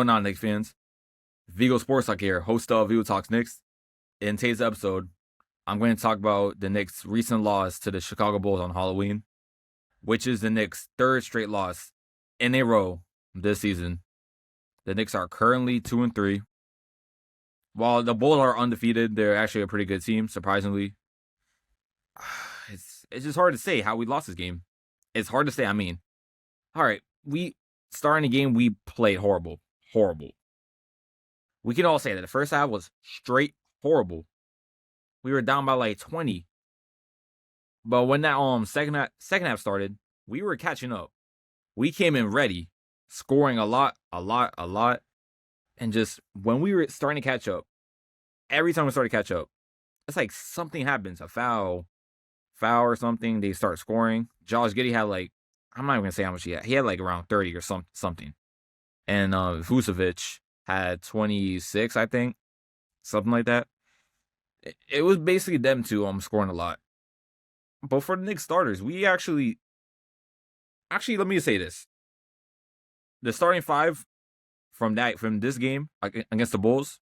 going on, Knicks fans? Vigo Sports Talk here, host of Vigo Talks Knicks. In today's episode, I'm going to talk about the Knicks' recent loss to the Chicago Bulls on Halloween, which is the Knicks' third straight loss in a row this season. The Knicks are currently 2-3. While the Bulls are undefeated, they're actually a pretty good team, surprisingly. It's just hard to say how we lost this game. It's hard to say. All right, we starting the game, we played horrible. We can all say that the first half was straight horrible. We were down by like 20. But when that second half started, we were catching up. We came in ready, scoring a lot. And just when we were starting to catch up, every time we started to catch up, it's like something happens, a foul or something, they start scoring. Josh Giddey had like, I'm not even going to say how much he had. He had like around 30 or something. And Vucevic had 26, I think. Something like that. It was basically them two scoring a lot. But for the Knicks starters, we actually, let me say this. The starting five from this game against the Bulls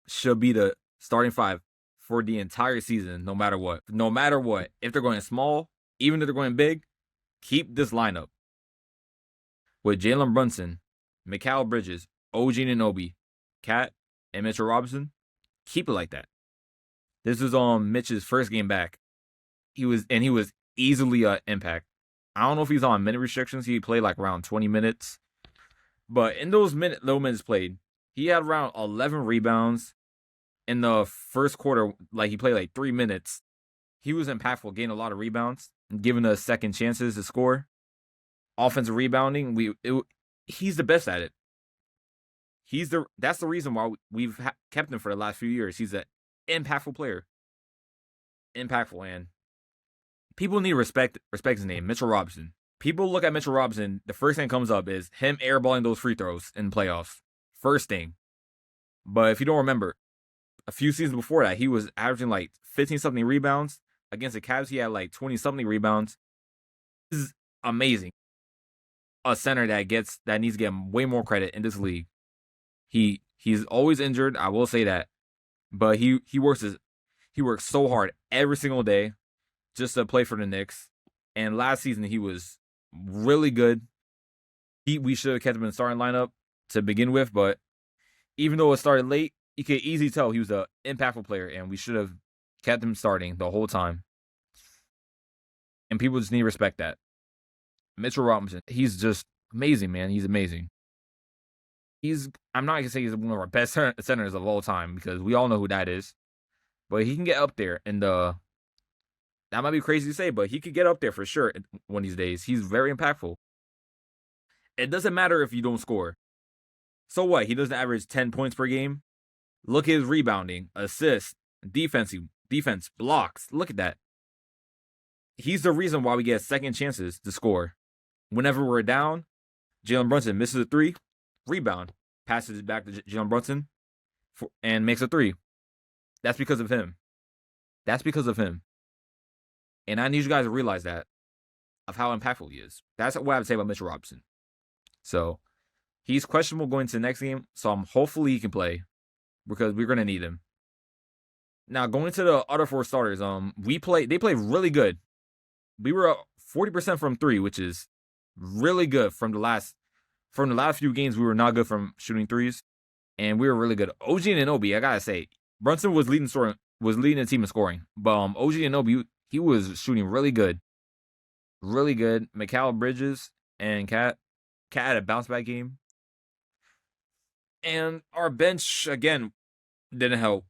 should be the starting five for the entire season, no matter what. No matter what. If they're going small, even if they're going big, keep this lineup with Jalen Brunson, Mikal Bridges, OG Anunoby, Cat, and Mitchell Robinson. Keep it like that. This was Mitch's first game back. He was easily an impact. I don't know if he's on minute restrictions. He played like around 20 minutes. But in those low minutes played, he had around 11 rebounds. In the first quarter, like he played like 3 minutes. He was impactful, getting a lot of rebounds, giving us second chances to score. Offensive rebounding, he's the best at it. That's the reason why we've kept him for the last few years. He's an impactful player. Impactful, and people need to respect his name, Mitchell Robinson. People look at Mitchell Robinson, the first thing that comes up is him airballing those free throws in playoffs. First thing. But if you don't remember, a few seasons before that, he was averaging like 15-something rebounds. Against the Cavs, he had like 20-something rebounds. This is amazing. A center that needs to get way more credit in this league. He's always injured, I will say that. But he works so hard every single day just to play for the Knicks. And last season he was really good. We should have kept him in the starting lineup to begin with, but even though it started late, you could easily tell he was an impactful player, and we should have kept him starting the whole time. And people just need to respect that. Mitchell Robinson, he's just amazing, man. He's amazing. I'm not going to say he's one of our best centers of all time, because we all know who that is. But he can get up there, and that might be crazy to say, but he could get up there for sure one of these days. He's very impactful. It doesn't matter if you don't score. So what? He doesn't average 10 points per game? Look at his rebounding, assists, defense, blocks. Look at that. He's the reason why we get second chances to score. Whenever we're down, Jalen Brunson misses a three, rebound, passes it back to Jalen Brunson, and makes a three. That's because of him. And I need you guys to realize that, of how impactful he is. That's what I would say about Mitchell Robinson. So, he's questionable going to the next game, so hopefully he can play, because we're going to need him. Now, going to the other four starters, they played really good. We were 40% from three, which is really good. From the last few games, we were not good from shooting threes, and we were really good. OG Anunoby, I gotta say, Brunson was leading the team in scoring, but OG Anunoby, he was shooting really good. Mikal Bridges and Cat had a bounce back game. And our bench, again, didn't help.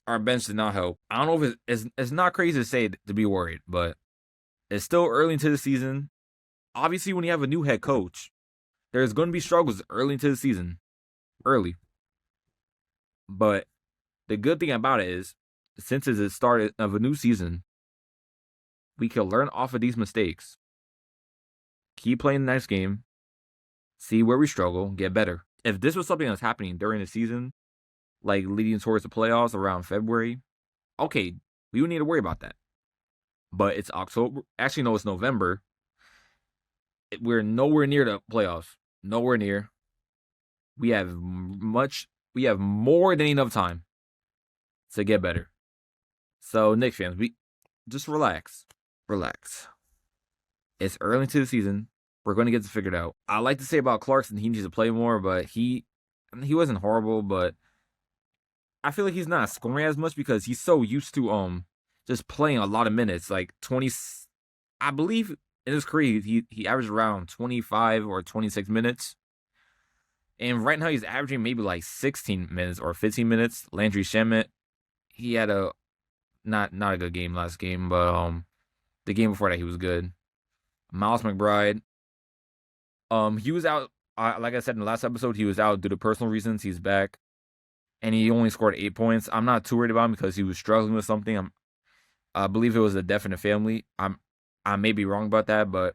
Our bench did not help. I don't know if it's not crazy to say to be worried, but it's still early into the season. Obviously, when you have a new head coach, there's going to be struggles early into the season. Early. But the good thing about it is, since it's the start of a new season, we can learn off of these mistakes. Keep playing the next game. See where we struggle. Get better. If this was something that's happening during the season, like leading towards the playoffs around February, okay, we don't need to worry about that. But it's October. Actually, no, it's November. We're nowhere near the playoffs. Nowhere near. We have more than enough time to get better. So Knicks fans, we just relax. Relax. It's early into the season. We're going to get this figured out. I like to say about Clarkson, he needs to play more, but he wasn't horrible, but I feel like he's not scoring as much because he's so used to just playing a lot of minutes, like 20. I believe in his career he averaged around 25 or 26 minutes, and right now he's averaging maybe like 16 minutes or 15 minutes. Landry Shamet, he had a not a good game last game, but the game before that he was good. Miles McBride, he was out. Like I said in the last episode, he was out due to personal reasons. He's back, and he only scored 8 points. I'm not too worried about him because he was struggling with something. I believe it was a death in the family. I may be wrong about that, but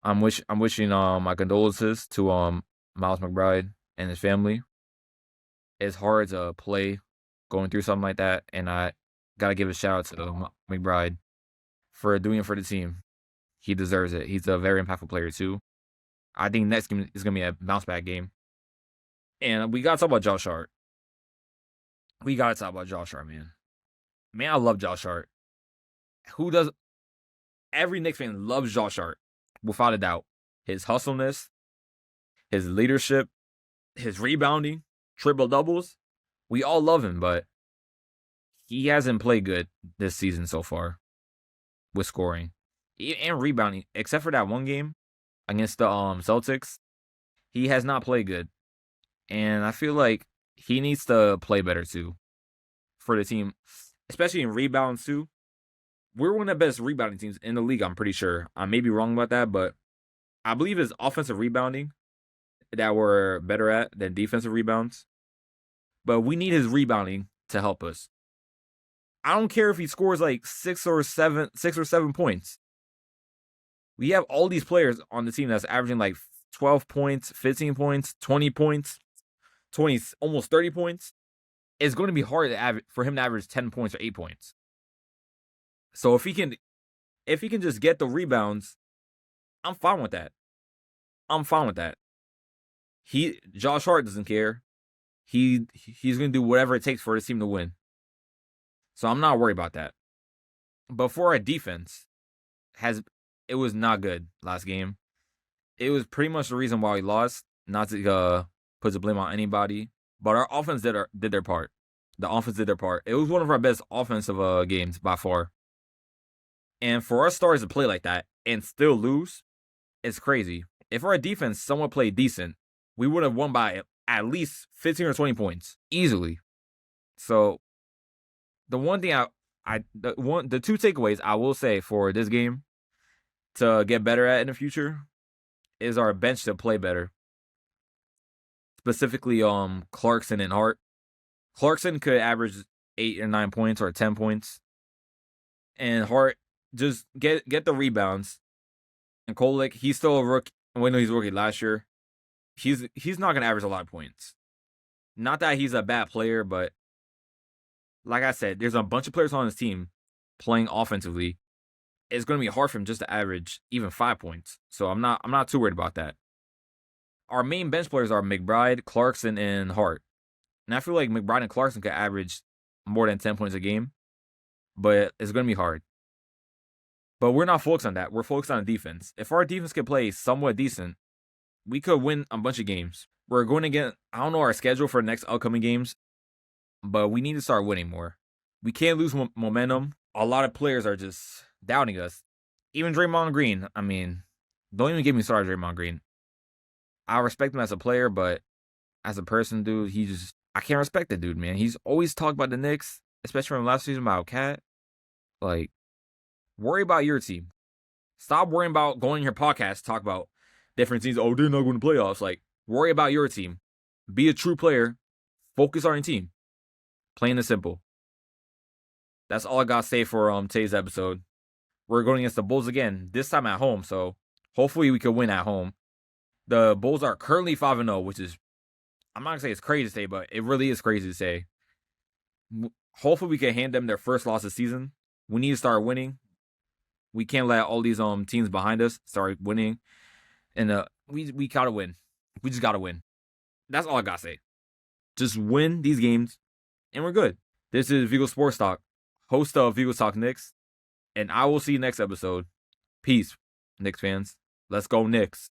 I'm wishing my condolences to Miles McBride and his family. It's hard to play going through something like that, and I gotta give a shout out to McBride for doing it for the team. He deserves it. He's a very impactful player too. I think next game is gonna be a bounce back game. And we gotta talk about Josh Hart. Man. Man, I love Josh Hart. Who does? Every Knicks fan loves Josh Hart, without a doubt. His hustleness, his leadership, his rebounding, triple doubles. We all love him, but he hasn't played good this season so far with scoring and rebounding, except for that one game against the Celtics. He has not played good, and I feel like he needs to play better too for the team, especially in rebounds too. We're one of the best rebounding teams in the league, I'm pretty sure. I may be wrong about that, but I believe it's offensive rebounding that we're better at than defensive rebounds. But we need his rebounding to help us. I don't care if he scores like 6 or 7 points. We have all these players on the team that's averaging like 12 points, 15 points, 20 points, 20, almost 30 points. It's going to be hard for him to average 10 points or 8 points. So if he can just get the rebounds, I'm fine with that. Josh Hart doesn't care. He's gonna do whatever it takes for his team to win. So I'm not worried about that. But for our defense, it was not good last game. It was pretty much the reason why we lost. Not to put the blame on anybody, but our offense did their part. The offense did their part. It was one of our best offensive games by far. And for our stars to play like that and still lose, it's crazy. If our defense somewhat played decent, we would have won by at least 15 or 20 points easily. So the one thing the two takeaways I will say for this game to get better at in the future is our bench to play better. Specifically, Clarkson and Hart. Clarkson could average 8 or 9 points or 10 points, and Hart just get the rebounds. And Kolek, he's still a rookie. When he's rookie last year, he's not gonna average a lot of points. Not that he's a bad player, but like I said, there's a bunch of players on his team playing offensively. It's gonna be hard for him just to average even 5 points. So I'm not too worried about that. Our main bench players are McBride, Clarkson, and Hart. And I feel like McBride and Clarkson could average more than 10 points a game, but it's gonna be hard. But we're not focused on that. We're focused on defense. If our defense can play somewhat decent, we could win a bunch of games. We're going to get, I don't know our schedule for the next upcoming games, but we need to start winning more. We can't lose momentum. A lot of players are just doubting us. Even Draymond Green. I mean, don't even get me started, Draymond Green. I respect him as a player, but as a person, dude, I can't respect that dude, man. He's always talked about the Knicks, especially from last season about Cat. Like, worry about your team. Stop worrying about going on your podcast to talk about different teams. Oh, they're not going to playoffs. Like, worry about your team. Be a true player. Focus on your team. Plain and simple. That's all I got to say for today's episode. We're going against the Bulls again, this time at home. So hopefully we can win at home. The Bulls are currently 5-0, which is, I'm not going to say it's crazy to say, but it really is crazy to say. Hopefully we can hand them their first loss this season. We need to start winning. We can't let all these teams behind us start winning. And we gotta win. We just gotta win. That's all I gotta say. Just win these games, and we're good. This is Vigo Sports Talk, host of Vigo Talk Knicks, and I will see you next episode. Peace, Knicks fans. Let's go Knicks.